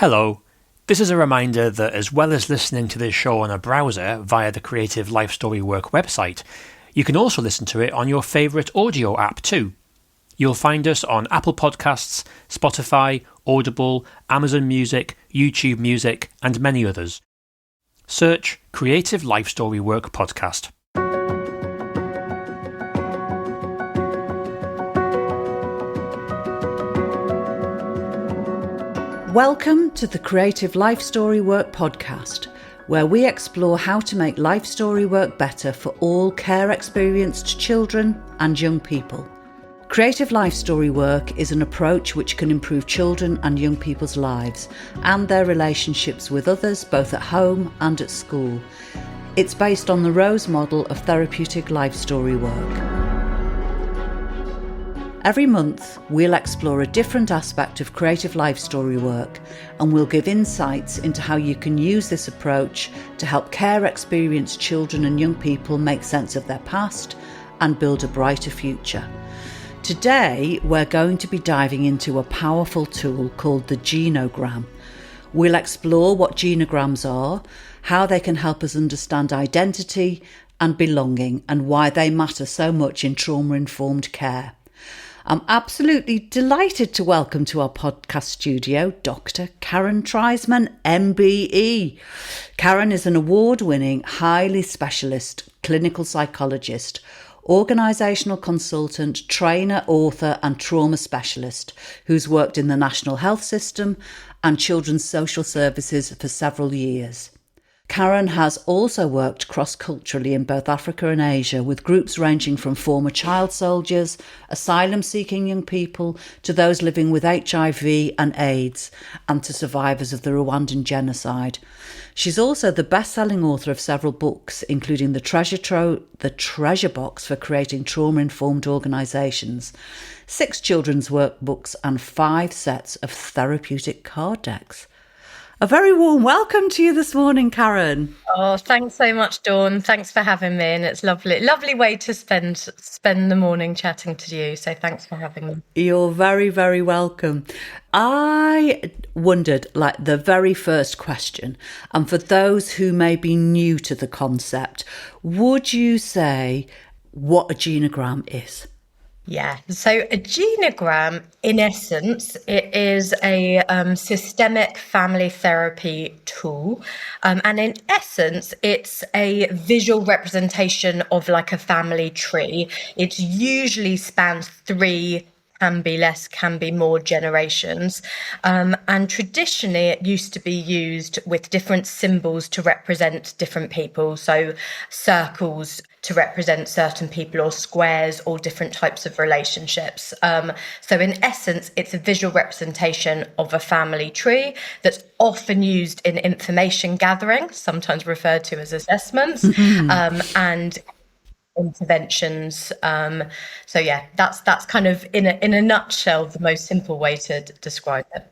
Hello. This is a reminder that as well as listening to this show on a browser via the Creative Life Story Work website, you can also listen to it on your favourite audio app too. You'll find us on Apple Podcasts, Spotify, Audible, Amazon Music, YouTube Music, and many others. Search Creative Life Story Work Podcast. Welcome to the Creative Life Story Work podcast, where we explore how to make life story work better for all care-experienced children and young people. Creative life story work is an approach which can improve children and young people's lives and their relationships with others, both at home and at school. It's based on the Rose model of therapeutic life story work. Every month, we'll explore a different aspect of creative life story work, and we'll give insights into how you can use this approach to help care-experienced children and young people make sense of their past and build a brighter future. Today, we're going to be diving into a powerful tool called the Genogram. We'll explore what genograms are, how they can help us understand identity and belonging, and why they matter so much in trauma-informed care. I'm absolutely delighted to welcome to our podcast studio Dr Karen Treisman MBE. Karen is an award-winning, highly specialist clinical psychologist, organisational consultant, trainer, author and trauma specialist who's worked in the National Health System and Children's Social Services for several years. Karen has also worked cross-culturally in both Africa and Asia with groups ranging from former child soldiers, asylum-seeking young people, to those living with HIV and AIDS, and to survivors of the Rwandan genocide. She's also the best-selling author of several books, including The Treasure Box for Creating Trauma-Informed Organisations, 6 children's workbooks and 5 sets of therapeutic card decks. A very warm welcome to you this morning, Karen. Oh, thanks so much, Dawn. Thanks for having me, and it's lovely way to spend the morning chatting to you. So thanks for having me. You're very, very welcome. I wondered, like the very first question, and for those who may be new to the concept, would you say what a genogram is? Yeah, so a genogram, in essence, it is a systemic family therapy tool. And in essence, it's a visual representation of like a family tree. It usually spans 3, can be less, can be more generations. And traditionally, it used to be used with different symbols to represent different people. So circles to represent certain people, or squares, or different types of relationships. So in essence, it's a visual representation of a family tree that's often used in information gathering, sometimes referred to as assessments, and interventions. So yeah, that's kind of in a nutshell the most simple way to describe it.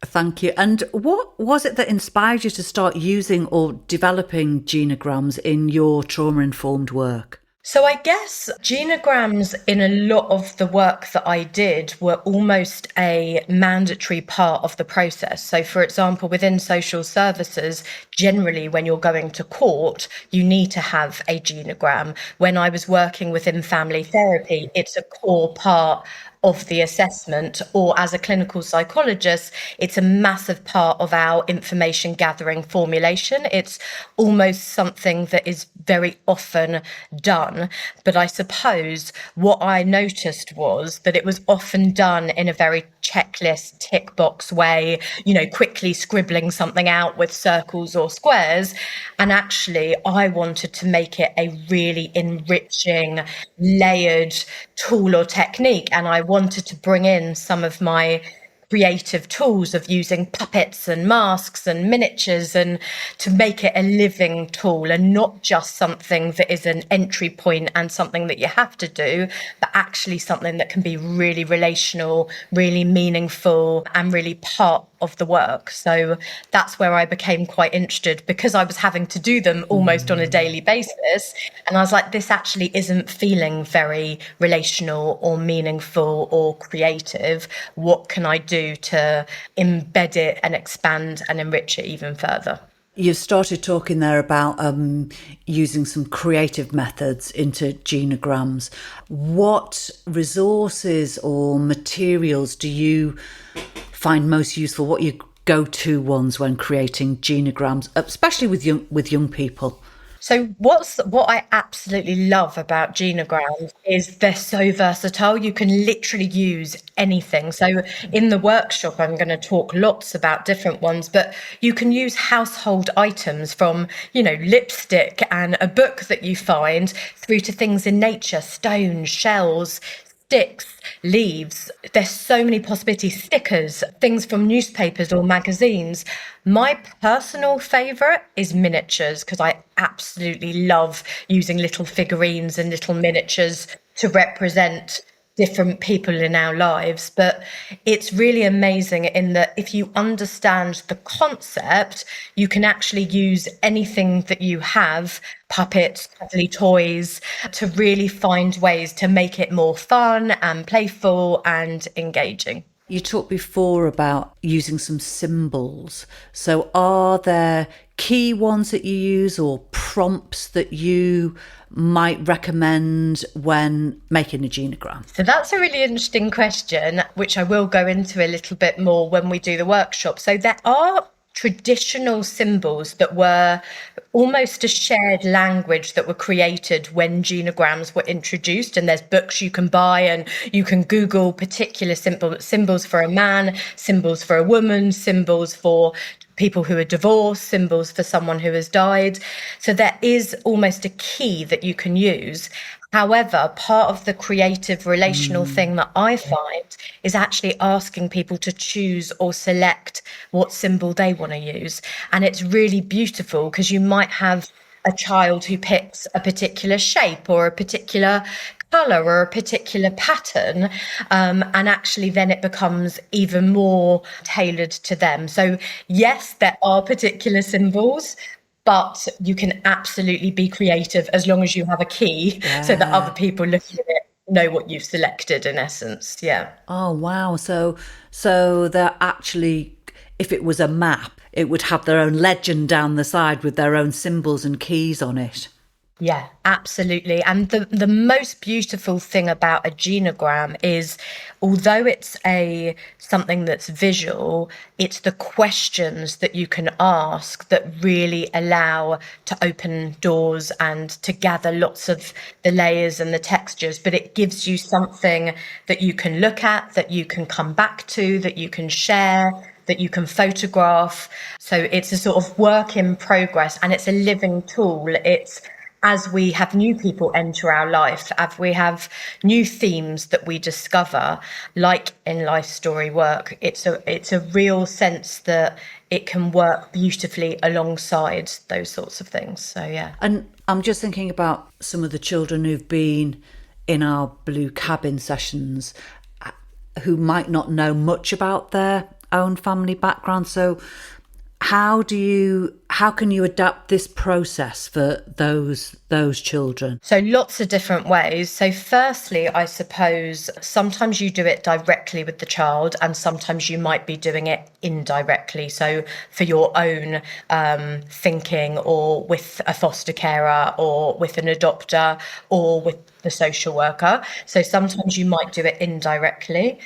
Thank you. And what was it that inspired you to start using or developing genograms in your trauma-informed work? So I guess genograms in a lot of the work that I did were almost a mandatory part of the process. So for example, within social services, generally when you're going to court, you need to have a genogram. When I was working within family therapy, it's a core part of the assessment, or as a clinical psychologist, it's a massive part of our information gathering formulation. It's almost something that is very often done. But I suppose what I noticed was that it was often done in a very checklist, tick box way, quickly scribbling something out with circles or squares. And actually, I wanted to make it a really enriching, layered tool or technique. And I wanted to bring in some of my creative tools of using puppets and masks and miniatures, and to make it a living tool and not just something that is an entry point and something that you have to do, but actually something that can be really relational, really meaningful, and really part of the work. So that's where I became quite interested, because I was having to do them almost on a daily basis. And I was like, this actually isn't feeling very relational or meaningful or creative. What can I do to embed it and expand and enrich it even further? You've started talking there about using some creative methods into genograms. What resources or materials do you find most useful? What are your go-to ones when creating genograms, especially with young people? So what I absolutely love about genograms is they're so versatile. You can literally use anything. So in the workshop, I'm going to talk lots about different ones, but you can use household items from, lipstick and a book that you find, through to things in nature, stones, shells, sticks, leaves. There's so many possibilities. Stickers, things from newspapers or magazines. My personal favourite is miniatures, because I absolutely love using little figurines and little miniatures to represent different people in our lives. But it's really amazing in that if you understand the concept, you can actually use anything that you have, puppets, cuddly toys, to really find ways to make it more fun and playful and engaging. You talked before about using some symbols. So are there key ones that you use or prompts that you might recommend when making a genogram? So that's a really interesting question, which I will go into a little bit more when we do the workshop. So there are traditional symbols that were almost a shared language that were created when genograms were introduced. And there's books you can buy, and you can Google particular symbols for a man, symbols for a woman, symbols for people who are divorced, symbols for someone who has died. So there is almost a key that you can use. However, part of the creative relational thing that I find is actually asking people to choose or select what symbol they want to use. And it's really beautiful, because you might have a child who picks a particular shape or a particular colour or a particular pattern, and actually then it becomes even more tailored to them. So yes, there are particular symbols, but you can absolutely be creative as long as you have a key, so that other people looking at it know what you've selected, in essence. Yeah. Oh, wow. So they're actually, if it was a map, it would have their own legend down the side with their own symbols and keys on it. Yeah, absolutely. And the most beautiful thing about a genogram is, although it's something that's visual, it's the questions that you can ask that really allow to open doors and to gather lots of the layers and the textures. But it gives you something that you can look at, that you can come back to, that you can share, that you can photograph. So it's a sort of work in progress, and it's a living tool. It's as we have new people enter our life, as we have new themes that we discover, like in life story work, it's a real sense that it can work beautifully alongside those sorts of things. So yeah. And I'm just thinking about some of the children who've been in our Blue Cabin sessions who might not know much about their own family background. So how can you adapt this process for those children? So lots of different ways. So firstly, I suppose sometimes you do it directly with the child, and sometimes you might be doing it indirectly. So for your own thinking, or with a foster carer, or with an adopter, or with the social worker. So sometimes you might do it indirectly.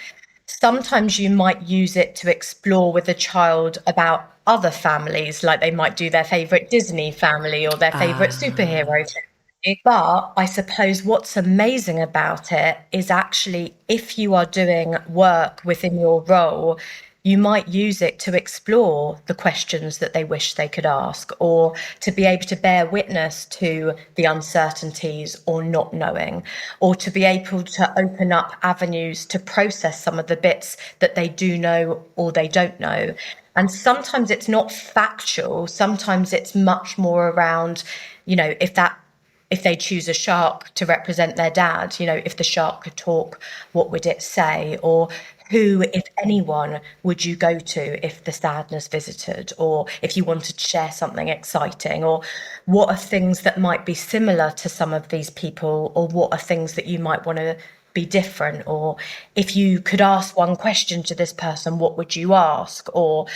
Sometimes you might use it to explore with a child about other families, like they might do their favourite Disney family or their favourite superhero family. But I suppose what's amazing about it is actually, if you are doing work within your role, you might use it to explore the questions that they wish they could ask, or to be able to bear witness to the uncertainties or not knowing, or to be able to open up avenues to process some of the bits that they do know or they don't know. And sometimes it's not factual. Sometimes it's much more around, if they choose a shark to represent their dad, if the shark could talk, what would it say? Or who, if anyone, would you go to if the sadness visited, or if you wanted to share something exciting, or what are things that might be similar to some of these people, or what are things that you might want to be different, or if you could ask one question to this person, what would you ask? Or,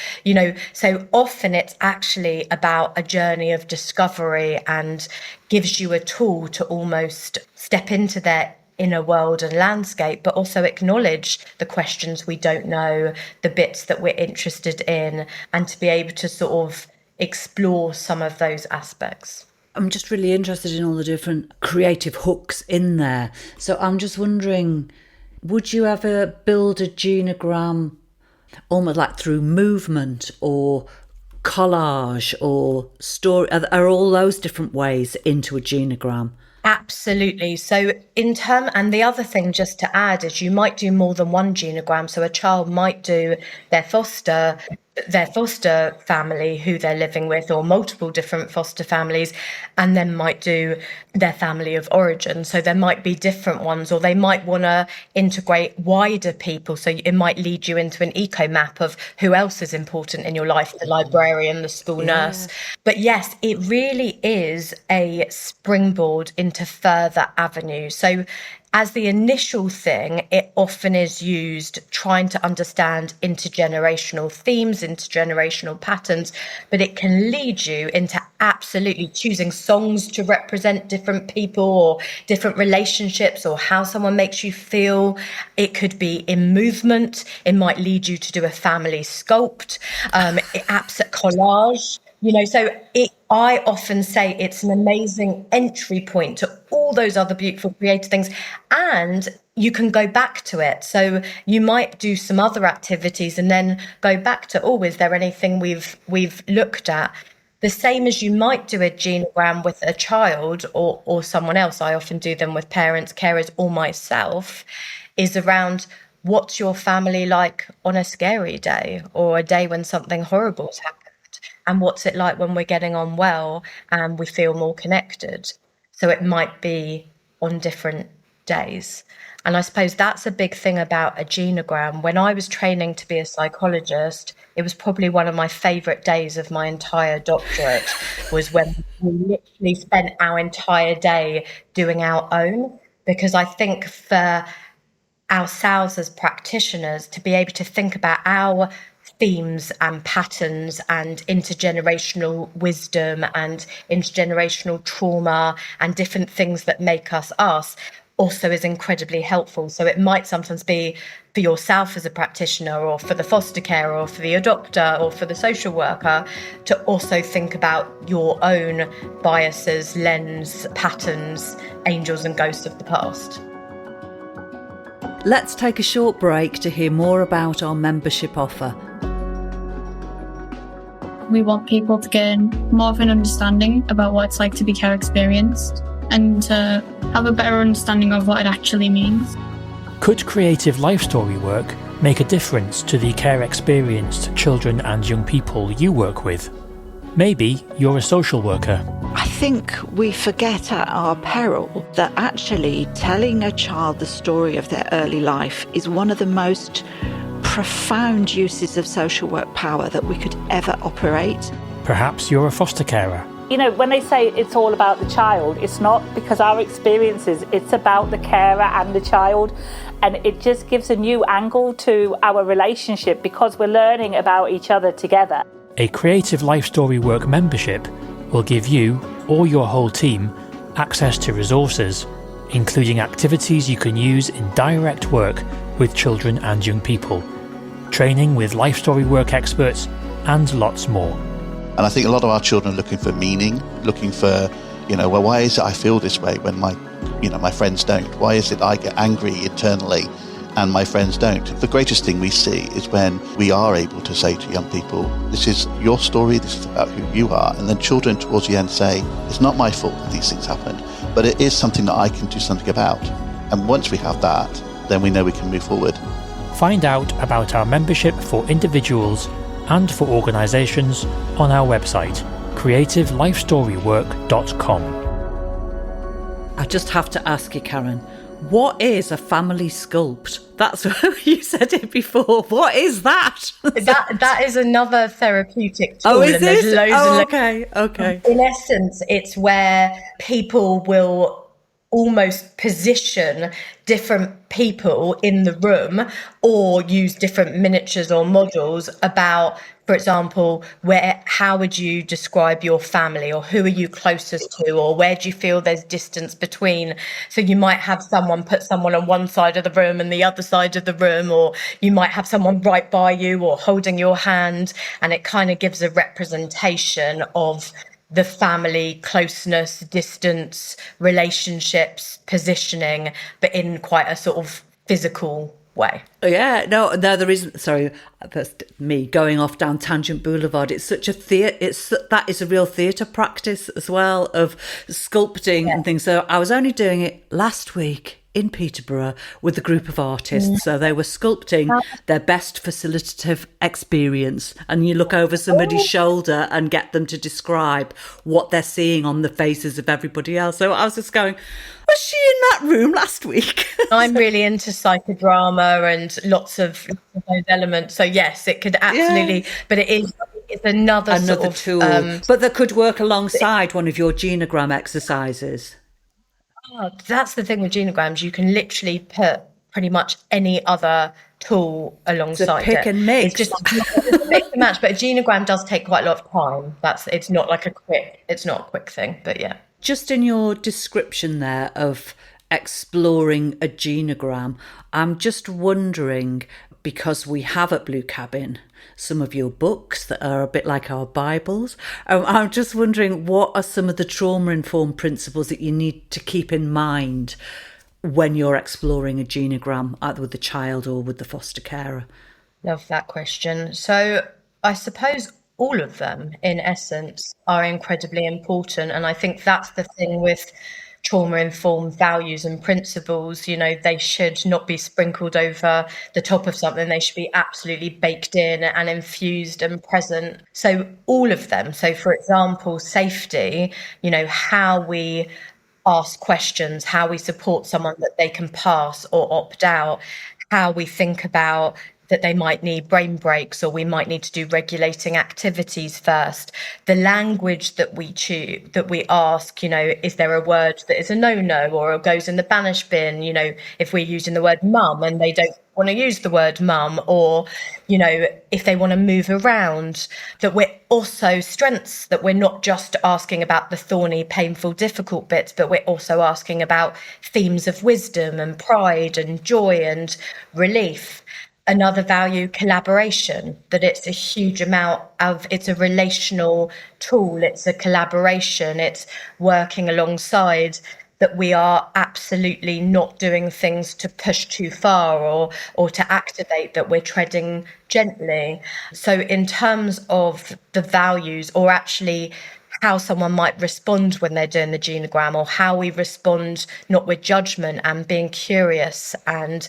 so often it's actually about a journey of discovery and gives you a tool to almost step into their inner world and landscape, but also acknowledge the questions we don't know, the bits that we're interested in, and to be able to sort of explore some of those aspects. I'm just really interested in all the different creative hooks in there. So I'm just wondering, would you ever build a genogram almost like through movement or collage or story? Are all those different ways into a genogram? Absolutely. So and the other thing just to add is you might do more than one genogram. So a child might do their foster family who they're living with, or multiple different foster families, and then might do their family of origin. So there might be different ones, or they might want to integrate wider people. So it might lead you into an eco map of who else is important in your life, the librarian, the school nurse. But yes, it really is a springboard into further avenues. So as the initial thing, it often is used trying to understand intergenerational themes, intergenerational patterns, but it can lead you into absolutely choosing songs to represent different people or different relationships, or how someone makes you feel. It could be in movement. It might lead you to do a family sculpt, apps at collage. I often say it's an amazing entry point to all those other beautiful creative things, and you can go back to it. So you might do some other activities and then go back to, is there anything we've looked at? The same as you might do a genogram with a child or someone else. I often do them with parents, carers, or myself, is around what's your family like on a scary day or a day when something horrible's happened. And what's it like when we're getting on well and we feel more connected? So it might be on different days. And I suppose that's a big thing about a genogram. When I was training to be a psychologist, it was probably one of my favourite days of my entire doctorate, was when we literally spent our entire day doing our own. Because I think for ourselves as practitioners to be able to think about our themes and patterns and intergenerational wisdom and intergenerational trauma and different things that make us us also is incredibly helpful. So it might sometimes be for yourself as a practitioner, or for the foster carer, or for the doctor, or for the social worker, to also think about your own biases, lens, patterns, angels and ghosts of the past. Let's take a short break to hear more about our membership offer. We want people to gain more of an understanding about what it's like to be care experienced, and to have a better understanding of what it actually means. Could creative life story work make a difference to the care experienced children and young people you work with? Maybe you're a social worker. I think we forget at our peril that actually telling a child the story of their early life is one of the most profound uses of social work power that we could ever operate. Perhaps you're a foster carer. When they say it's all about the child, it's not, because our experiences, it's about the carer and the child. And it just gives a new angle to our relationship because we're learning about each other together. A Creative Life Story Work membership will give you or your whole team access to resources, including activities you can use in direct work with children and young people, training with life story work experts, and lots more. And I think a lot of our children are looking for meaning, looking for, why is it I feel this way when my friends don't? Why is it I get angry internally and my friends don't? The greatest thing we see is when we are able to say to young people, this is your story, this is about who you are. And then children towards the end say, it's not my fault that these things happened, but it is something that I can do something about. And once we have that, then we know we can move forward. Find out about our membership for individuals and for organisations on our website, creativelifestorywork.com. I just have to ask you, Karen, What is a family sculpt? That's what you said it before. What is that? That is another therapeutic tool. Oh, is and there's it? loads Oh, and okay. In essence, it's where people will almost position different people in the room or use different miniatures or models about, for example, how would you describe your family, or who are you closest to, or where do you feel there's distance between. So you might have someone put someone on one side of the room and the other side of the room, or you might have someone right by you or holding your hand, and it kind of gives a representation of the family, closeness, distance, relationships, positioning, but in quite a sort of physical way. Yeah, no, there isn't. Sorry, that's me going off down Tangent Boulevard. It's such a that is a real theatre practice as well, of sculpting and things. So I was only doing it last week in Peterborough with a group of artists. So they were sculpting their best facilitative experience. And you look over somebody's shoulder and get them to describe what they're seeing on the faces of everybody else. So I was just going, was she in that room last week? I'm really into psychodrama and lots of those elements. So yes, it could absolutely, but it's another sort of tool. But that could work alongside one of your genogram exercises. That's the thing with genograms. You can literally put pretty much any other tool alongside it. Pick and mix. It's just a mix and match. But a genogram does take quite a lot of time. It's not a quick thing. But yeah. Just in your description there of exploring a genogram, I'm just wondering, because we have at Blue Cabin some of your books that are a bit like our Bibles, I'm just wondering, what are some of the trauma-informed principles that you need to keep in mind when you're exploring a genogram, either with the child or with the foster carer? Love that question. So I suppose all of them, in essence, are incredibly important. And I think that's the thing with trauma-informed values and principles. They should not be sprinkled over the top of something. They should be absolutely baked in and infused and present. So all of them. So for example, safety, how we ask questions, how we support someone that they can pass or opt out, how we think about that they might need brain breaks, or we might need to do regulating activities first. The language that we choose, that we ask, is there a word that is a no-no or goes in the banish bin? If we're using the word mum and they don't want to use the word mum, or, if they want to move around, that we're also strengths, that we're not just asking about the thorny, painful, difficult bits, but we're also asking about themes of wisdom and pride and joy and relief. Another value, collaboration, that it's a huge amount of, it's a relational tool, it's a collaboration, it's working alongside, that we are absolutely not doing things to push too far or to activate, that we're treading gently. So in terms of the values, or actually how someone might respond when they're doing the genogram, or how we respond not with judgment and being curious and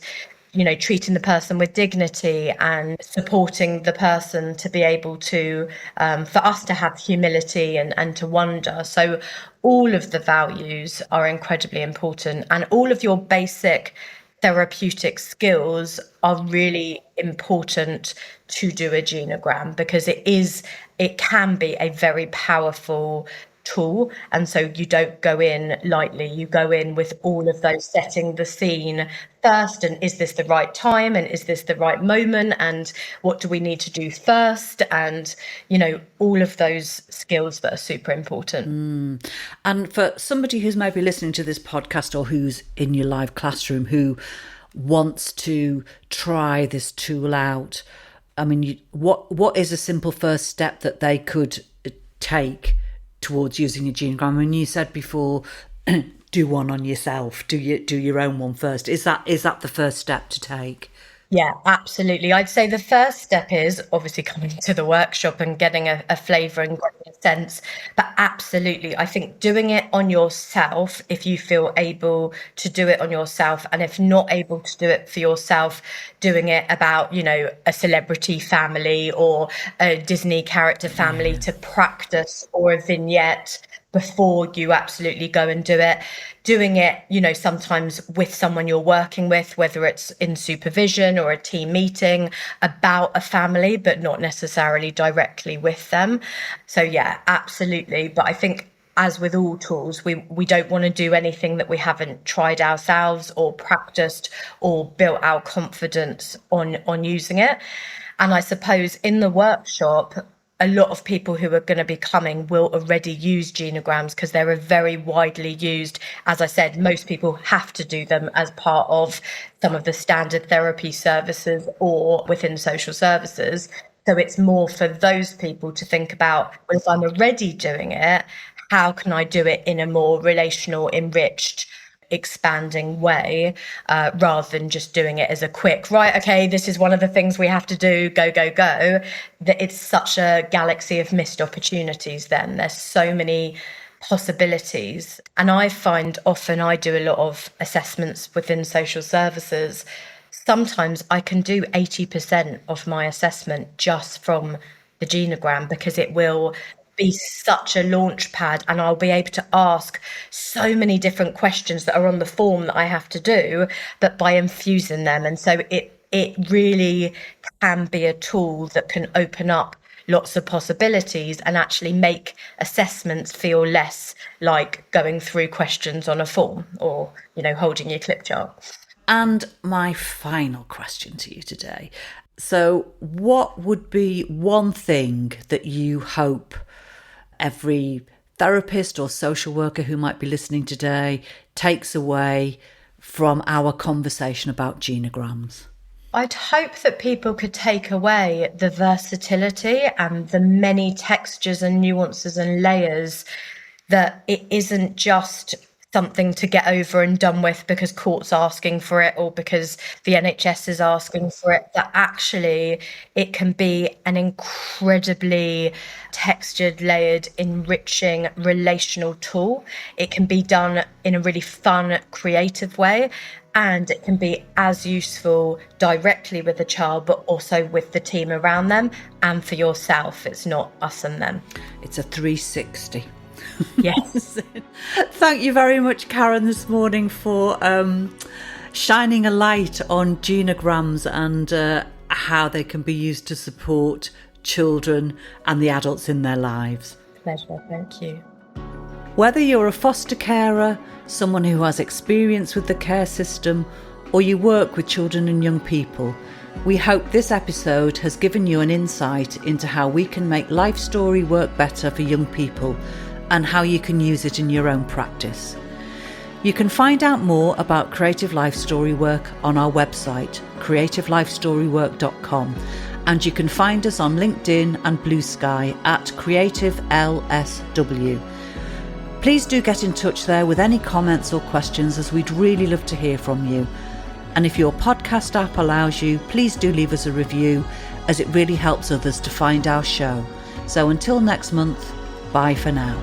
treating the person with dignity and supporting the person to be able to, for us to have humility and to wonder. So all of the values are incredibly important, and all of your basic therapeutic skills are really important to do a genogram, because it can be a very powerful tool. And so you don't go in lightly, you go in with all of those, setting the scene first, and is this the right time, and is this the right moment, and what do we need to do first, and all of those skills that are super important. And for somebody who's maybe listening to this podcast, or who's in your live classroom, who wants to try this tool out, I mean, what is a simple first step that they could take towards using a genogram? I mean, you said before, do one on yourself, do your own one first. Is that the first step to take? Yeah, absolutely. I'd say the first step is obviously coming to the workshop and getting a flavour and getting a sense. But absolutely, I think doing it on yourself, if you feel able to do it on yourself, and if not able to do it for yourself, doing it about, a celebrity family or a Disney character family to practice, or a vignette. before you absolutely go and do it. Doing it, sometimes with someone you're working with, whether it's in supervision or a team meeting about a family, but not necessarily directly with them. So yeah, absolutely. But I think, as with all tools, we don't want to do anything that we haven't tried ourselves or practiced or built our confidence on using it. And I suppose in the workshop, a lot of people who are going to be coming will already use genograms because they're very widely used. As I said, most people have to do them as part of some of the standard therapy services or within social services. So it's more for those people to think about, well, if I'm already doing it, how can I do it in a more relational, enriched, expanding way, rather than just doing it as a quick, right, okay, this is one of the things we have to do, go, go, go, that it's such a galaxy of missed opportunities then. There's so many possibilities. And I find often I do a lot of assessments within social services. Sometimes I can do 80% of my assessment just from the genogram because it will be such a launch pad and I'll be able to ask so many different questions that are on the form that I have to do, but by infusing them. And so it really can be a tool that can open up lots of possibilities and actually make assessments feel less like going through questions on a form or, holding your clip chart. And my final question to you today. So what would be one thing that you hope every therapist or social worker who might be listening today takes away from our conversation about genograms? I'd hope that people could take away the versatility and the many textures and nuances and layers, that it isn't just something to get over and done with because court's asking for it or because the NHS is asking for it, that actually it can be an incredibly textured, layered, enriching, relational tool. It can be done in a really fun, creative way, and it can be as useful directly with the child, but also with the team around them and for yourself. It's not us and them. It's a 360. Yes. Thank you very much, Karen, this morning for shining a light on genograms and how they can be used to support children and the adults in their lives. Pleasure, thank you. Whether you're a foster carer, someone who has experience with the care system, or you work with children and young people, we hope this episode has given you an insight into how we can make life story work better for young people and how you can use it in your own practice. You can find out more about Creative Life Story Work on our website, creativelifestorywork.com, and you can find us on LinkedIn and Blue Sky at Creative LSW. Please do get in touch there with any comments or questions, as we'd really love to hear from you. And if your podcast app allows you, please do leave us a review, as it really helps others to find our show. So until next month, bye for now.